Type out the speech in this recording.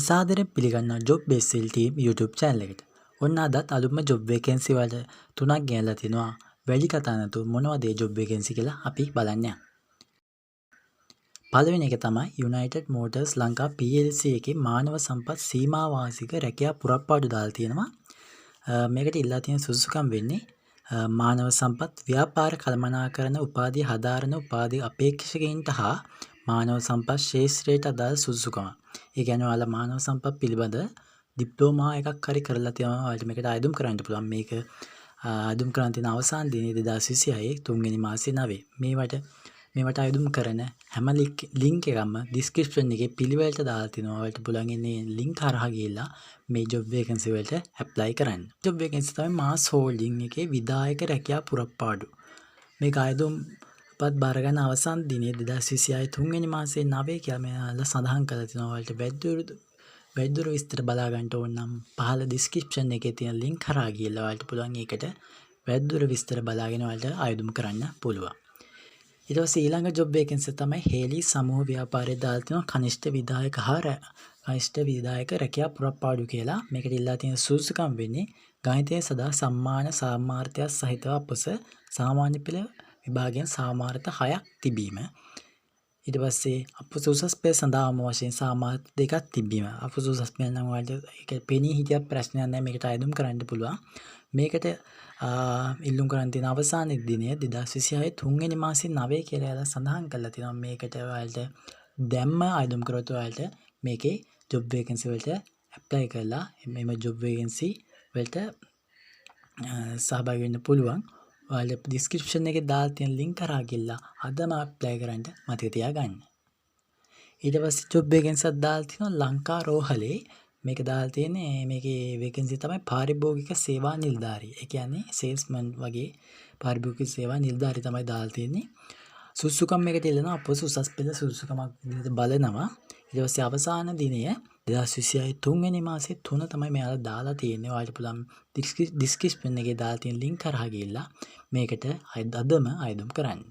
සාදරයෙන් පිළිගන්නවා job බේස්ල් team YouTube channel එකට. ඔන්න අදත් අලුත්ම ජොබ් වේකන්සි වල 3ක් ගෙනලා තිනවා. වැඩි කතා නැතුව මොනවද ඒ ජොබ් වේකන්සි කියලා අපි බලන්න යමු. පළවෙනි එක තමයි United Motors ලංකා PLC එකේ මානව සම්පත් සීමා වාර්ෂික රැකියා පුරප්පාඩු දාලා තියෙනවා. මේකට ඉල්ලා තියෙන සුසුකම් වෙන්නේ මානව සම්පත් ව්‍යාපාර කළමනාකරන උපාධිය හදාරන උපාධි අපේක්ෂකයින්ට හා මානව සම්පත් ශාස්ත්‍රයට අදාළ සුසුකම. ඒ කියන්නේ ඔයාලා මානව සම්පත් පිළිබඳ ඩිප්ලෝමා එකක් හරි කරලා තියෙනවා. ඔයාලට මේකට අයදුම් කරන්න පුළුවන්. මේක අයදුම් කරන්න තියෙන අවසාන දිනේ 2026 3 වෙනි මාසේ 9. මේවට අයදුම් කරන හැම ලින්ක් එකක්ම ඩිස්ක්‍රිප්ෂන් එකේ පිළිවෙලට දාලා තිනවා. ඔයාලට පුළුවන් ඉන්නේ ලින්ක් හරහා ගිහලා මේ ජොබ් වේකන්සි වලට ඇප්ලයි කරන්න. ජොබ් වේකන්සි තමයි මාස් හෝල්ඩින් එකේ විධායක රැකියා පුරප්පාඩු. මේක අයදුම් පත් බාර ගන්න අවසාන දිනේ 2026 3 වෙනි මාසේ 9 කියලා මෙයාලා සඳහන් කරලා තිනවා. ඔයාලට වැඩිදුර විස්තර බලා ගන්න ඕන නම් පහළ ඩිස්ක්‍රිප්ෂන් එකේ තියෙන ලින්ක් හරහා ගිහලා ඔයාලට පුළුවන් ඒකට වැඩිදුර විස්තර බලාගෙන ඔයාලට අයදුම් කරන්න පුළුවන්. ඊට පස්සේ ඊළඟ ජොබ් වේකන්සි තමයි හේලි සමූහ ව්‍යාපාරයේ දාලා තියෙනවා කනිෂ්ඨ විධායක කනිෂ්ඨ විධායක රැකියා පුරප්පාඩු කියලා. මේකට ඉල්ලා තියෙන සුසුකම් වෙන්නේ ගණිතය සදා සම්මාන සාමාර්ථය සහිතව අපස සාමාන්‍ය පෙළ විභාගයෙන් සාමාර්ථ 6ක් තිබීම. ඊට පස්සේ අපස උසස් පෙළ සඳහාම වශයෙන් සාමාර්ථ 2ක් තිබීම. අපස උසස් පෙළ නම් වලට ඒක පෙනී හිටියක් ප්‍රශ්නයක් නැහැ. මේකට අයදුම් කරන්න පුළුවන්. මේකට ඉල්ලුම් කරන් තියෙන අවසාන දිනය 2026 3 වෙනි මාසේ 9 කියලා එලා සඳහන් කරලා තියෙනවා. මේකට ඔයාලට දැම්ම අයදුම් කරොත් ඔයාලට මේකේ ජොබ් වේකන්සි වලට ඇප්ලයි කරලා මෙම ජොබ් වේකන්සි වලට සහභාගී වෙන්න පුළුවන්. ඔයාලට ඩිස්ක්‍රිප්ෂන් එකේ දාලා තියෙන ලින්ක් කරා ගිහලා අදම ඇප්ලයි කරන්න මතක තියාගන්න. ඊට පස්සේ ජොබ් වේකන්සි එකක් දාලා තියෙනවා ලංකා රෝහලේ. මේක දාලා තියෙන්නේ මේකේ වේකන්සි තමයි පාරිභෝගික සේවා නිලධාරී. ඒ කියන්නේ සේල්ස්මන් වගේ පාරිභෝගික සේවා නිලධාරී තමයි දාලා තියෙන්නේ. සුසුකම් මේකට ඉල්ලනවා අපොස උසස් පෙළ සුසුකමක් විදිහට බලනවා. ඊට පස්සේ අවසාන දිනය 2026 3 වෙනි මාසේ 3 තමයි මෙයාලා දාලා තියෙන්නේ. ඔයාලට පුළුවන් ඩිස්ක්‍රිප්ෂන් එකේ දාලා තියෙන ලින්ක් කරා ගිහලා මේකට අදම අයදුම් කරන්න.